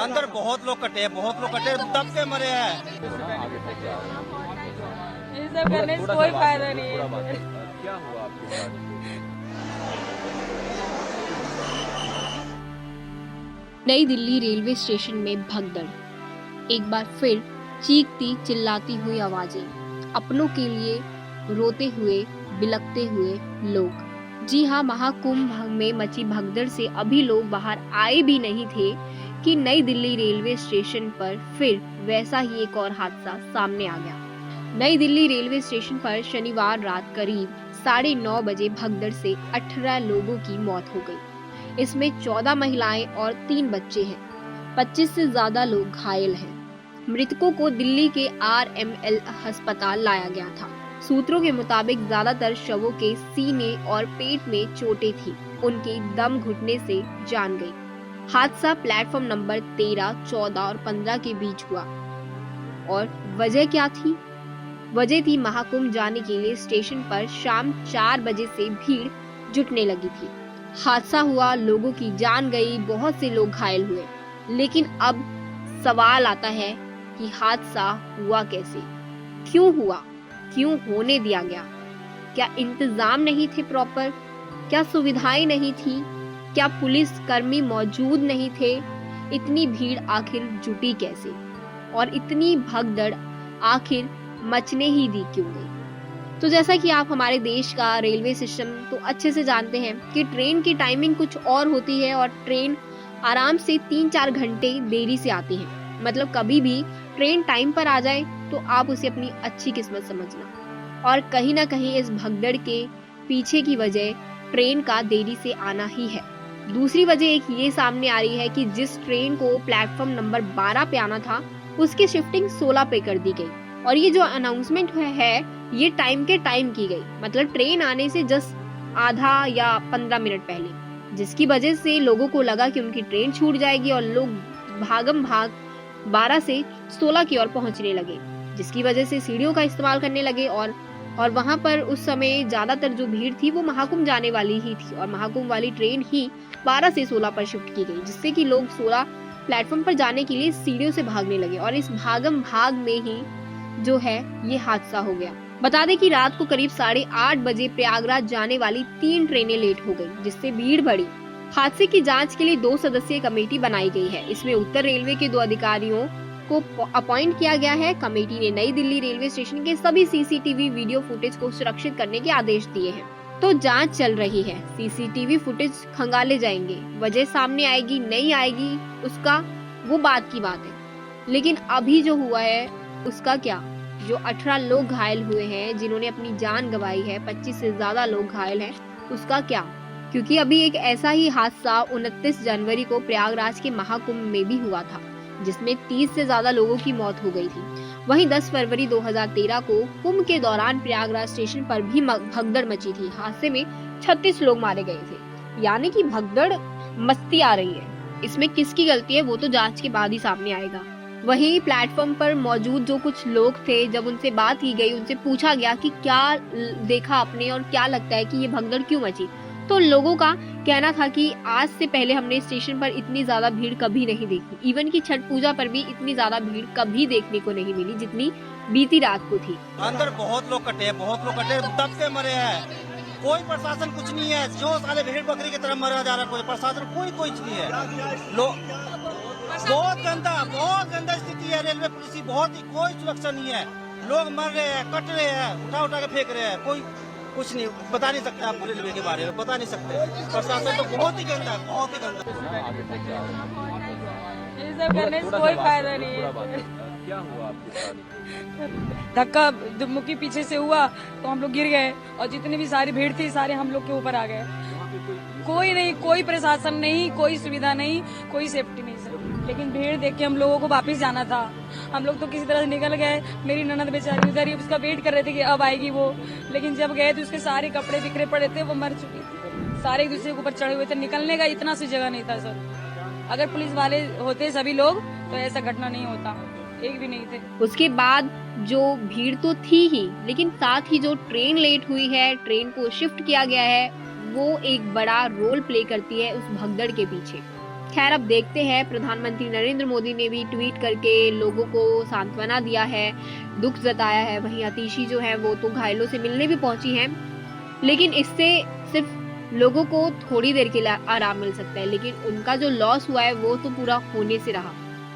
अंदर बहुत लोग कटे दब के मरे हैं। ये सब करने से कोई फायदा नहीं है। क्या हुआ आपके साथ? नई दिल्ली रेलवे स्टेशन में भगदड़। एक बार फिर चीखती चिल्लाती हुई आवाजें, अपनों के लिए रोते हुए बिलखते हुए लोग। जी हाँ, महाकुंभ में मची भगदड़ से अभी लोग बाहर आए भी नहीं थे कि नई दिल्ली रेलवे स्टेशन पर फिर वैसा ही एक और हादसा सामने आ गया। नई दिल्ली रेलवे स्टेशन पर शनिवार रात करीब 9:30 बजे भगदड़ से 18 लोगों की मौत हो गई। इसमें 14 महिलाएं और 3 बच्चे हैं। 25 से ज्यादा लोग घायल हैं। मृतकों को दिल्ली के RML अस्पताल लाया गया था। सूत्रों के मुताबिक ज्यादातर शवों के सीने और पेट में चोटें थीं। उनकी दम घुटने से जान गई। हादसा प्लेटफॉर्म नंबर 13, 14 और 15 के बीच हुआ। और वजह क्या थी? वजह थी महाकुंभ जाने के लिए स्टेशन पर शाम 4 बजे से भीड़ जुटने लगी थी। हादसा हुआ, लोगों की जान गई, बहुत से लोग घायल हुए। लेकिन अब सवाल आता है कि हादसा हुआ कैसे, क्यों हुआ, क्यों होने दिया गया? क्या इंतजाम नहीं थे प्रॉपर? क्या सुविधाएं नहीं थी? क्या पुलिस कर्मी मौजूद नहीं थे? इतनी भीड़ आखिर जुटी कैसे? और इतनी भगदड़ आखिर मचने ही दी क्यों गई? तो जैसा कि आप हमारे देश का रेलवे सिस्टम तो अच्छे से जानते हैं कि ट्रेन की टाइमिंग कुछ और होती है और ट्रेन आराम से 3-4 घंटे देरी से आती है। मतलब कभी भी ट्रेन टाइम पर आ जाए तो आप उसे अपनी अच्छी किस्मत समझना। और कहीं ना कहीं इस भगदड़ के पीछे की वजह ट्रेन का देरी से आना ही है। दूसरी वजह एक ये सामने आ रही है कि जिस ट्रेन को प्लेटफॉर्म नंबर 12 पे आना था उसकी शिफ्टिंग 16 पे कर दी गई। और ये जो अनाउंसमेंट है ये टाइम के टाइम की गई, मतलब ट्रेन आने से जस्ट आधा या 15 मिनट पहले, जिसकी वजह से लोगों को लगा कि उनकी ट्रेन छूट जाएगी और लोग भागम भाग 12 से 16 की ओर पहुंचने लगे, जिसकी वजह से सीढ़ियों का इस्तेमाल करने लगे। और वहां पर उस समय ज्यादातर जो भीड़ थी वो महाकुंभ जाने वाली ही थी और महाकुंभ वाली ट्रेन ही 12 से 16 पर शिफ्ट की गई, जिससे कि लोग 16 प्लेटफॉर्म पर जाने के लिए सीढ़ियों से भागने लगे। और इस भागम भाग में ही जो है ये हादसा हो गया। बता दें कि रात को करीब 8:30 बजे प्रयागराज जाने वाली 3 ट्रेनें लेट हो गई, जिससे भीड़ बढ़ी। हादसे की जांच के लिए 2 सदस्यीय कमेटी बनाई गई है। इसमें उत्तर रेलवे के 2 अधिकारियों को अपॉइंट किया गया है। कमेटी ने नई दिल्ली रेलवे स्टेशन के सभी CCTV वीडियो फुटेज को सुरक्षित करने के आदेश दिए हैं। तो जांच चल रही है, CCTV फुटेज खंगाले जाएंगे। वजह सामने आएगी नहीं आएगी उसका वो बात की बात है, लेकिन अभी जो हुआ है उसका क्या? जो 18 लोग घायल हुए हैं, जिन्होंने अपनी जान गंवाई है, 25 से ज्यादा लोग घायल हैं, उसका क्या? क्योंकि अभी एक ऐसा ही हादसा 29 जनवरी को प्रयागराज के महाकुंभ में भी हुआ था, जिसमें 30 से ज्यादा लोगों की मौत हो गई थी। वहीं 10 फरवरी 2013 को कुंभ के दौरान प्रयागराज स्टेशन पर भी भगदड़ मची थी। हादसे में 36 लोग मारे गए थे। यानी कि भगदड़ मस्ती आ रही है। इसमें किसकी गलती है वो तो जांच के बाद ही सामने आएगा। वहीं प्लेटफॉर्म पर मौजूद जो कुछ लोग थे, जब उनसे बात की गई, उनसे पूछा गया कि क्या देखा आपने और क्या लगता है कि ये भगदड़ क्यों मची, तो लोगों का कहना था कि आज से पहले हमने स्टेशन पर इतनी ज्यादा भीड़ कभी नहीं देखी। इवन की छठ पूजा पर भी इतनी ज्यादा भीड़ कभी देखने को नहीं मिली जितनी बीती रात को थी। अंदर बहुत लोग कटे दब के मरे हैं। कोई प्रशासन कुछ नहीं है, जो साले भेड़ बकरी की तरह मरा जा रहा है। कोई प्रशासन कोई नहीं है। लोग बहुत गंदा स्थिति है। रेलवे पुलिस की बहुत ही कोई सुरक्षा नहीं है। लोग मर रहे हैं, कट रहे हैं, उठा के फेंक रहे हैं। कोई कुछ नहीं बता नहीं सकते। आप रेलवे के बारे में बता नहीं सकते। प्रशासन तो बहुत ही गंदा है, बहुत ही गंदा। ये सब करने से कोई फायदा नहीं है। क्या हुआ आपके साथ? धक्का दुमुकी पीछे से हुआ तो हम लोग गिर गए और जितनी भी सारी भीड़ थी सारे हम लोग के ऊपर आ गए। कोई नहीं, कोई प्रशासन नहीं, कोई सुविधा नहीं, कोई सेफ्टी नहीं सर। लेकिन भीड़ देख के हम लोगों को वापस जाना था। हम लोग तो किसी तरह से निकल गए। मेरी ननद बेचारी उधर ही उसका वेट कर रहे थे कि अब आएगी वो, लेकिन जब गए तो उसके सारे कपड़े बिखरे पड़े थे, वो मर चुकी थी। सारे एक दूसरे के ऊपर चढ़े हुए थे। निकलने का इतना सी जगह नहीं था सर। अगर पुलिस वाले होते सभी लोग तो ऐसा घटना नहीं होता, एक भी नहीं थे। उसके बाद जो भीड़ तो थी ही, लेकिन साथ ही जो ट्रेन लेट हुई है, ट्रेन को शिफ्ट किया गया है, वो एक बड़ा रोल प्ले करती है उस भगदड़ के पीछे। खैर अब देखते हैं, प्रधानमंत्री नरेंद्र मोदी ने भी ट्वीट करके लोगों को सांत्वना दिया है, दुख जताया है। वहीं अतिशी जो है वो तो घायलों से मिलने भी पहुंची हैं, लेकिन इससे सिर्फ लोगों को थोड़ी देर के लिए आराम मिल सकता है, लेकिन उनका जो लॉस हुआ है वो तो पूरा होने से रहा।